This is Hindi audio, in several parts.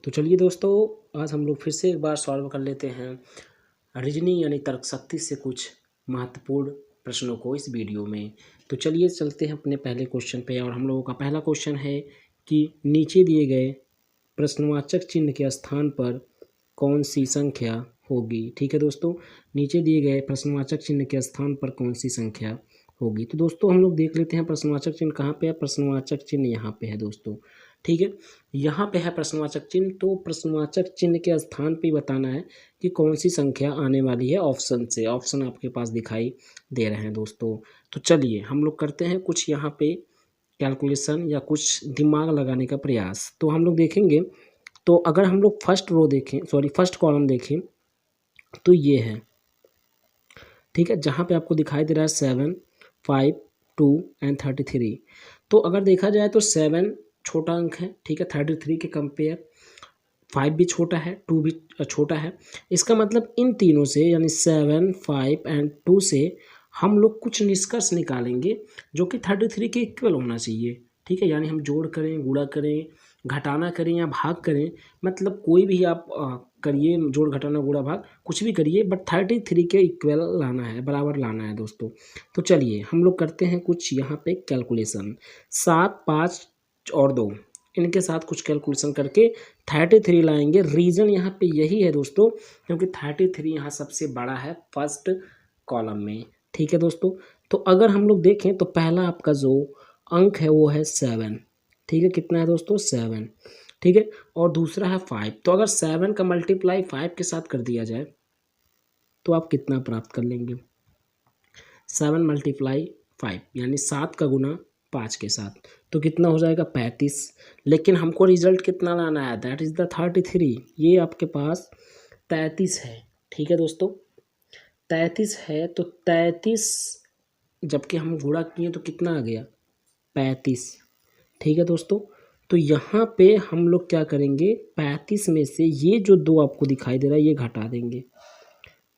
तो चलिए दोस्तों, आज हम लोग फिर से एक बार सॉल्व कर लेते हैं रीजनिंग यानी तर्क शक्ति से कुछ महत्वपूर्ण प्रश्नों को इस वीडियो में। तो चलिए चलते हैं अपने पहले क्वेश्चन पे। और हम लोगों का पहला क्वेश्चन है कि नीचे दिए गए प्रश्नवाचक चिन्ह के स्थान पर कौन सी संख्या होगी। ठीक है दोस्तों, नीचे दिए गए प्रश्नवाचक चिन्ह के स्थान पर कौन सी संख्या होगी। तो दोस्तों हम लोग देख लेते हैं प्रश्नवाचक चिन्ह कहाँ पे है। प्रश्नवाचक चिन्ह यहाँ पे है दोस्तों। ठीक है, यहाँ पे है प्रश्नवाचक चिन्ह। तो प्रश्नवाचक चिन्ह के स्थान पे बताना है कि कौन सी संख्या आने वाली है ऑप्शन से। ऑप्शन आपके पास दिखाई दे रहे हैं दोस्तों। तो चलिए हम लोग करते हैं कुछ यहाँ पे कैलकुलेशन या कुछ दिमाग लगाने का प्रयास। तो हम लोग देखेंगे, तो अगर हम लोग फर्स्ट कॉलम देखें तो ये है। ठीक है, जहाँ पे आपको दिखाई दे रहा है 7, 5, 2 एंड 33। तो अगर देखा जाए तो 7 छोटा अंक है। ठीक है, 33 के कंपेयर 5 भी छोटा है, 2 भी छोटा है। इसका मतलब इन तीनों से यानी 7, 5 एंड 2 से हम लोग कुछ निष्कर्ष निकालेंगे जो कि 33 के इक्वल होना चाहिए। ठीक है, यानी हम जोड़ करें, गुणा करें, घटाना करें या भाग करें, मतलब कोई भी आप करिए, जोड़ घटाना गुणा भाग कुछ भी करिए, बट 33 के इक्वल लाना है, बराबर लाना है दोस्तों। तो चलिए हम लोग करते हैं कुछ यहाँ पे कैलकुलेशन। 7, 5 और 2 इनके साथ कुछ कैलकुलेशन करके 33 लाएंगे। रीज़न यहाँ पे यही है दोस्तों, क्योंकि 33 यहाँ सबसे बड़ा है फर्स्ट कॉलम में। ठीक है दोस्तों, तो अगर हम लोग देखें तो पहला आपका जो अंक है वो है 7। ठीक है, कितना है दोस्तों 7। ठीक है, और दूसरा है 5। तो अगर 7 का मल्टीप्लाई 5 के साथ कर दिया जाए तो आप कितना प्राप्त कर लेंगे। 7 मल्टीप्लाई 5 यानी 7 का गुना 5 के साथ, तो कितना हो जाएगा 35। लेकिन हमको रिजल्ट कितना लाना है, दैट इज़ द 33। ये आपके पास 33 है। ठीक है दोस्तों, 33 है। तो 33 जबकि हम गुणा किए तो कितना आ गया 35। ठीक है दोस्तों, तो यहाँ पे हम लोग क्या करेंगे, 35 में से ये जो 2 आपको दिखाई दे रहा है ये घटा देंगे,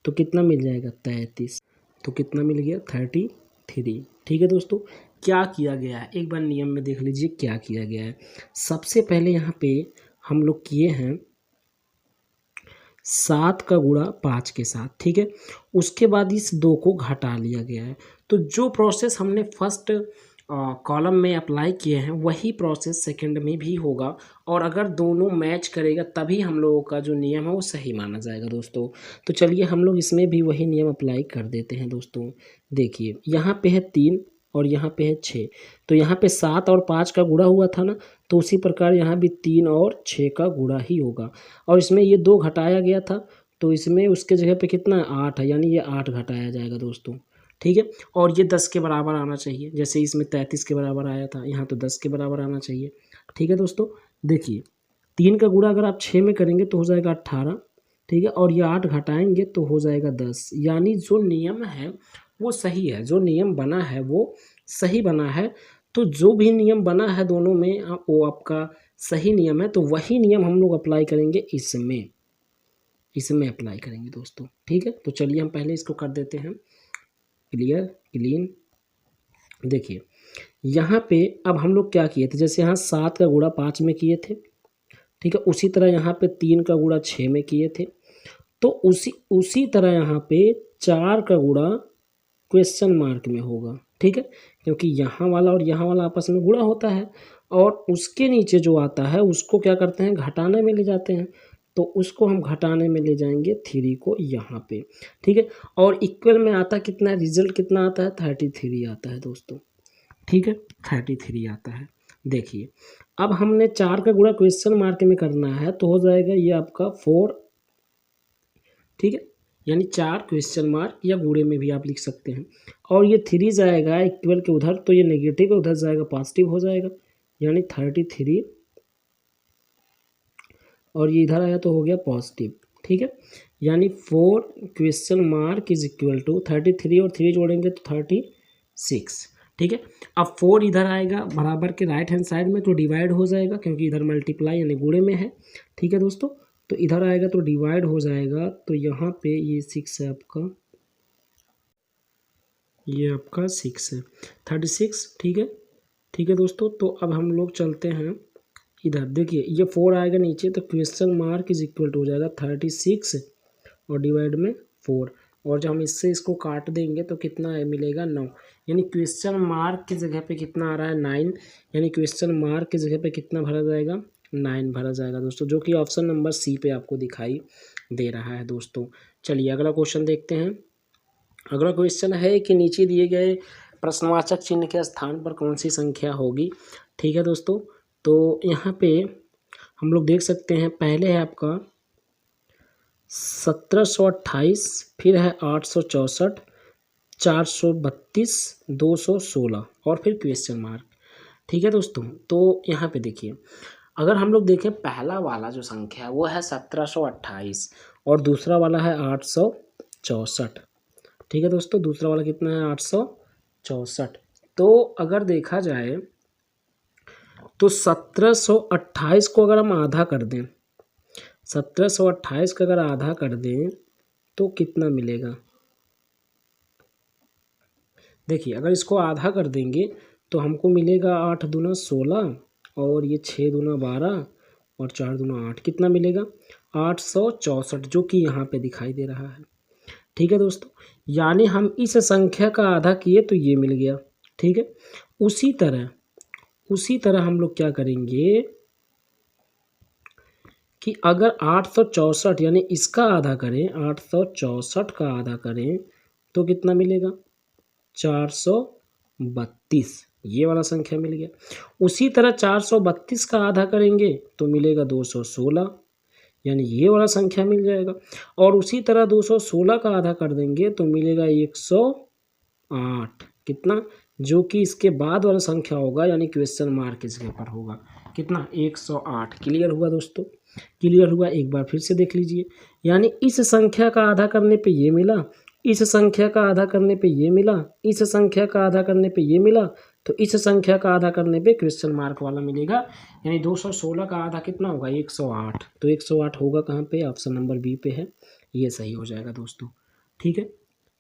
तो कितना मिल जाएगा 33। तो कितना मिल गया 33। ठीक है दोस्तों, क्या किया गया है एक बार नियम में देख लीजिए क्या किया गया है। सबसे पहले यहाँ पे हम लोग किए हैं 7 का गुणा 5 के साथ। ठीक है, उसके बाद इस 2 को घटा लिया गया है। तो जो प्रोसेस हमने फर्स्ट कॉलम में अप्लाई किए हैं वही प्रोसेस सेकंड में भी होगा, और अगर दोनों मैच करेगा तभी हम लोगों का जो नियम है वो सही माना जाएगा दोस्तों। तो चलिए हम लोग इसमें भी वही नियम अप्लाई कर देते हैं दोस्तों। देखिए यहाँ पे है 3 और यहाँ पे है 6। तो यहाँ पे 7 और 5 का गुणा हुआ था ना, तो उसी प्रकार यहाँ भी 3 और 6 का गुणा ही होगा। और इसमें ये 2 घटाया गया था, तो इसमें उसके जगह पे कितना 8 है, यानी ये 8 घटाया जाएगा दोस्तों। ठीक है, और ये 10 के बराबर आना चाहिए। जैसे इसमें 33 के बराबर आया था, यहाँ तो 10 के बराबर आना चाहिए। ठीक है दोस्तों, देखिए 3 का गुणा अगर आप 6 में करेंगे तो हो जाएगा 18। ठीक है, और ये 8 घटाएंगे तो हो जाएगा 10। यानी जो नियम है वो सही है, जो नियम बना है वो सही बना है। तो जो भी नियम बना है दोनों में वो आपका सही नियम है, तो वही नियम हम लोग अप्लाई करेंगे इसमें अप्लाई करेंगे दोस्तों। ठीक है, तो चलिए हम पहले इसको कर देते हैं क्लीन। देखिए यहाँ पे अब हम लोग क्या किए थे, जैसे यहाँ 7 का गुणा 5 में किए थे। ठीक है, उसी तरह यहाँ पे 3 का गुणा 6 में किए थे। तो उसी तरह यहाँ पे 4 का गुणा क्वेश्चन मार्क में होगा। ठीक है, क्योंकि यहाँ वाला और यहाँ वाला आपस में गुणा होता है, और उसके नीचे जो आता है उसको क्या करते हैं घटाने में ले जाते हैं। तो उसको हम घटाने में ले जाएंगे 3 को यहाँ पे। ठीक है, और इक्वल में आता कितना है, रिजल्ट कितना आता है 33 आता है दोस्तों। ठीक है, 33 आता है। देखिए अब हमने 4 का गुणा क्वेश्चन मार्क में करना है, तो हो जाएगा ये आपका 4। ठीक है, यानी 4 क्वेश्चन मार्क या गुणे में भी आप लिख सकते हैं। और ये 3 जाएगा इक्वल के उधर, तो ये नेगेटिव उधर जाएगा पॉजिटिव हो जाएगा, यानी 33। और ये इधर आया तो हो गया पॉजिटिव। ठीक है, यानी 4 question mark is equal to 33 और 3 जोड़ेंगे तो 36। ठीक है, अब 4 इधर आएगा बराबर के राइट हैंड साइड में, तो डिवाइड हो जाएगा क्योंकि इधर मल्टीप्लाई यानी गुणे में है। ठीक है दोस्तों, तो इधर आएगा तो डिवाइड हो जाएगा, तो यहाँ पे ये 6 है आपका, ये आपका 6 है 36। ठीक है, ठीक है दोस्तों, तो अब हम लोग चलते हैं इधर देखिए ये 4 आएगा नीचे, तो question mark is equal to हो जाएगा 36 और डिवाइड में 4, और जब हम इससे इसको काट देंगे तो कितना है मिलेगा 9, यानी क्वेश्चन मार्क की जगह पे कितना आ रहा है 9, यानी क्वेश्चन मार्क की जगह पे कितना भरा जाएगा 9 भरा जाएगा दोस्तों, जो कि ऑप्शन नंबर सी पे आपको दिखाई दे रहा है दोस्तों। चलिए अगला क्वेश्चन देखते हैं। अगला क्वेश्चन है कि नीचे दिए गए प्रश्नवाचक चिन्ह के स्थान पर कौन सी संख्या होगी। ठीक है दोस्तों, तो यहाँ पे हम लोग देख सकते हैं, पहले है आपका 1728, फिर है 864, 432, 216 और फिर क्वेश्चन मार्क। ठीक है दोस्तों, तो यहाँ पे देखिए, अगर हम लोग देखें पहला वाला जो संख्या है वो है 1728 और दूसरा वाला है 864। ठीक है दोस्तों, दूसरा वाला कितना है 864। तो अगर देखा जाए तो 1728 को अगर हम आधा कर दें, 1728 का अगर आधा कर दें तो कितना मिलेगा। देखिए अगर इसको आधा कर देंगे तो हमको मिलेगा 8 दूना 16 और ये 6 दूना 12 और 4 दूना 8, कितना मिलेगा 864, जो कि यहाँ पे दिखाई दे रहा है। ठीक है दोस्तों, यानी हम इस संख्या का आधा किए तो ये मिल गया। ठीक है, उसी तरह हम लोग क्या करेंगे कि अगर 864 यानी इसका आधा करें, 864 का आधा करें तो कितना मिलेगा 432, ये वाला संख्या मिल गया। उसी तरह 432 का आधा करेंगे तो मिलेगा 216, यानी ये वाला संख्या मिल जाएगा। और उसी तरह 216 का आधा कर देंगे तो मिलेगा 108, कितना, जो कि इसके बाद वाला संख्या होगा, यानी क्वेश्चन मार्क इसके ऊपर होगा, कितना 108। क्लियर हुआ दोस्तों, क्लियर हुआ, एक बार फिर से देख लीजिए, यानी इस संख्या का आधा करने पे ये मिला, इस संख्या का आधा करने पे ये मिला, इस संख्या का आधा करने पे ये मिला, तो इस संख्या का आधा करने पे क्वेश्चन मार्क वाला मिलेगा, यानी 216 का आधा कितना होगा 108, तो 108 होगा कहाँ पे, ऑप्शन नंबर बी पे है, ये सही हो जाएगा दोस्तों। ठीक है,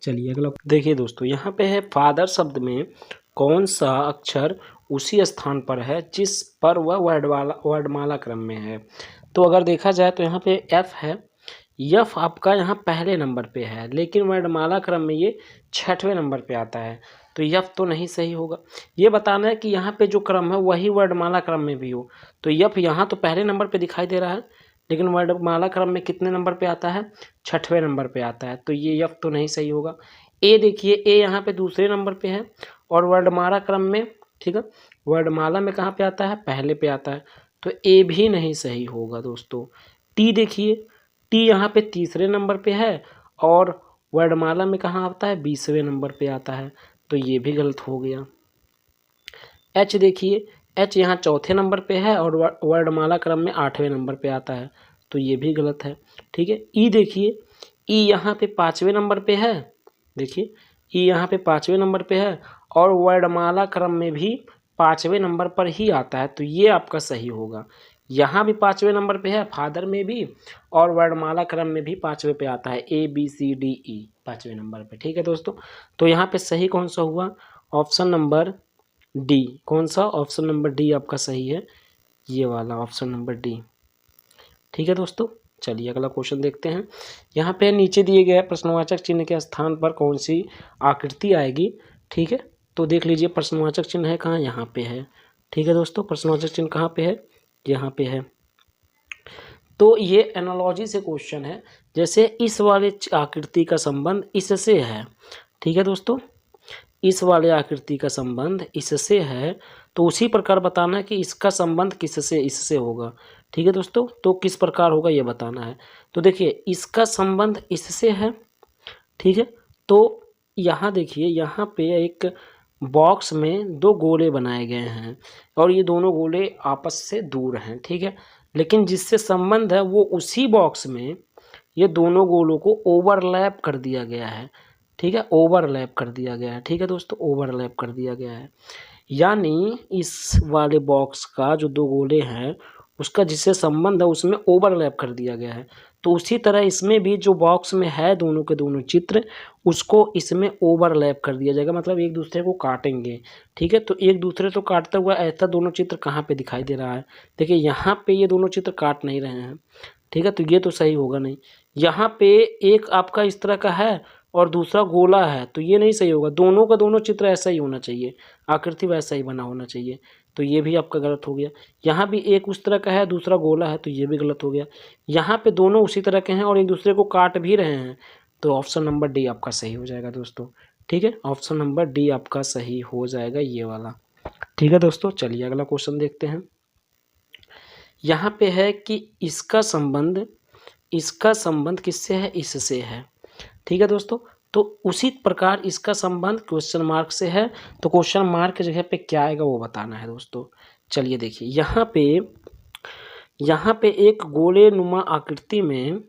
चलिए अगला देखिए दोस्तों, यहाँ पे है फादर शब्द में कौन सा अक्षर उसी स्थान पर है जिस पर वह वर्णमाला क्रम में है। तो अगर देखा जाए तो यहाँ पे एफ है, एफ आपका यहाँ पहले नंबर पे है, लेकिन वर्णमाला क्रम में ये 6वें नंबर पे आता है, तो एफ तो नहीं सही होगा। ये बताना है कि यहाँ पे जो क्रम है वही वर्णमाला क्रम में भी हो, तो एफ यहाँ तो पहले नंबर पे दिखाई दे रहा है, लेकिन वर्णमाला क्रम में कितने नंबर पे आता है 6वें नंबर पे आता है, तो ये एफ तो नहीं सही होगा। ए देखिए, ए यहाँ पे दूसरे नंबर पे है और वर्णमाला क्रम में, ठीक है, वर्णमाला में कहाँ पे आता है पहले पे आता है, तो ए भी नहीं सही होगा दोस्तों। टी देखिए, टी यहाँ पे तीसरे नंबर पे है और वर्णमाला में कहाँ आता है 20वें नंबर पे आता है, तो ये भी गलत हो गया। एच देखिए, एच यहाँ चौथे नंबर पे है और वर्णमाला क्रम में 8वें नंबर पे आता है, तो ये भी गलत है। ठीक है, ई देखिए, ई यहाँ पे 5वें नंबर पे है, देखिए ई यहाँ पे 5वें नंबर पे है और वर्णमाला क्रम में भी 5वें नंबर पर ही आता है, तो ये आपका सही होगा। यहाँ भी 5वें नंबर पे है, फादर में भी, और वर्णमाला क्रम में भी 5वें पे आता है, A B C D E 5वें नंबर पे। ठीक है दोस्तों, तो यहाँ पे सही कौन सा हुआ, ऑप्शन नंबर डी। कौन सा, ऑप्शन नंबर डी आपका सही है, ये वाला ऑप्शन नंबर डी। ठीक है दोस्तों, चलिए अगला क्वेश्चन देखते हैं। यहाँ पे नीचे दिए गए प्रश्नवाचक चिन्ह के स्थान पर कौन सी आकृति आएगी। ठीक है, तो देख लीजिए प्रश्नवाचक चिन्ह है कहाँ, यहाँ पे है। ठीक है दोस्तों, प्रश्नवाचक चिन्ह कहाँ पे है, यहाँ पे है। तो ये एनालॉजी से क्वेश्चन है, जैसे इस वाले आकृति का संबंध इससे है। ठीक है दोस्तों, इस वाले आकृति का संबंध इससे है, तो उसी प्रकार बताना है कि इसका संबंध किससे इससे होगा। ठीक है दोस्तों, तो किस प्रकार होगा ये बताना है। तो देखिए इसका संबंध इससे है, ठीक है, तो यहाँ देखिए, यहाँ पे एक बॉक्स में 2 गोले बनाए गए हैं और ये दोनों गोले आपस से दूर हैं। ठीक है, लेकिन जिससे संबंध है वो उसी बॉक्स में ये दोनों गोलों को ओवरलैप कर दिया गया है। ठीक है, ओवरलैप कर दिया गया है। ठीक है दोस्तों, ओवरलैप कर दिया गया है, यानी इस वाले बॉक्स का जो 2 गोले हैं उसका जिससे संबंध है उसमें ओवरलैप कर दिया गया है। तो उसी तरह इसमें भी जो बॉक्स में है दोनों के दोनों चित्र, उसको इसमें ओवरलैप कर दिया जाएगा, मतलब एक दूसरे को काटेंगे। ठीक है, तो एक दूसरे को काटता हुआ ऐसा दोनों चित्र कहाँ पे दिखाई दे रहा है? देखिए यहाँ पे ये दोनों चित्र काट नहीं रहे हैं। ठीक है, तो ये तो सही होगा नहीं। यहाँ पे एक आपका इस तरह का है और दूसरा गोला है, तो ये नहीं सही होगा। दोनों का दोनों चित्र ऐसा ही होना चाहिए, आकृति वैसा ही बना होना चाहिए, तो ये भी आपका गलत हो गया। यहाँ भी एक उस तरह का है, दूसरा गोला है, तो ये भी गलत हो गया। यहाँ पे दोनों उसी तरह के हैं और एक दूसरे को काट भी रहे हैं, तो ऑप्शन नंबर डी आपका सही हो जाएगा दोस्तों। ठीक है, ऑप्शन नंबर डी आपका सही हो जाएगा, ये वाला। ठीक है दोस्तों, चलिए अगला क्वेश्चन देखते हैं। यहाँ पे है कि इसका संबंध किससे है? इससे है। ठीक है दोस्तों, तो उसी प्रकार इसका संबंध क्वेश्चन मार्क से है, तो क्वेश्चन मार्क की जगह पे क्या आएगा वो बताना है दोस्तों। चलिए देखिए, यहाँ पे एक गोले नुमा आकृति में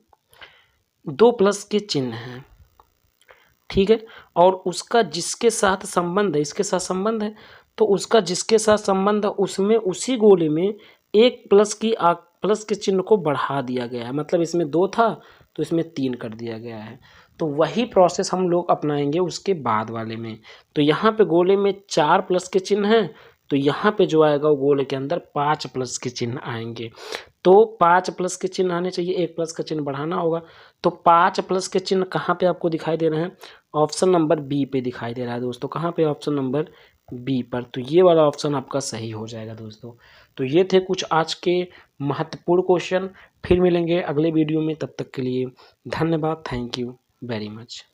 2 प्लस के चिन्ह हैं। ठीक है, और उसका जिसके साथ संबंध है, इसके साथ संबंध है, तो उसका जिसके साथ संबंध है उसमें उसी गोले में एक प्लस के चिन्ह को बढ़ा दिया गया है। मतलब इसमें 2 था तो इसमें 3 कर दिया गया है। तो वही प्रोसेस हम लोग अपनाएंगे उसके बाद वाले में। तो यहाँ पे गोले में 4 प्लस के चिन्ह हैं, तो यहाँ पे जो आएगा वो गोले के अंदर 5 प्लस के चिन्ह आएंगे। तो 5 प्लस के चिन्ह आने चाहिए, 1 प्लस का चिन्ह बढ़ाना होगा। तो 5 प्लस के चिन्ह कहाँ पे आपको दिखाई दे रहे हैं? ऑप्शन नंबर बी पे दिखाई दे रहा है दोस्तों। कहाँ पे? ऑप्शन नंबर बी पर। तो ये वाला ऑप्शन आपका सही हो जाएगा दोस्तों। तो ये थे कुछ आज के महत्वपूर्ण क्वेश्चन। फिर मिलेंगे अगले वीडियो में, तब तक के लिए धन्यवाद। Thank you very much.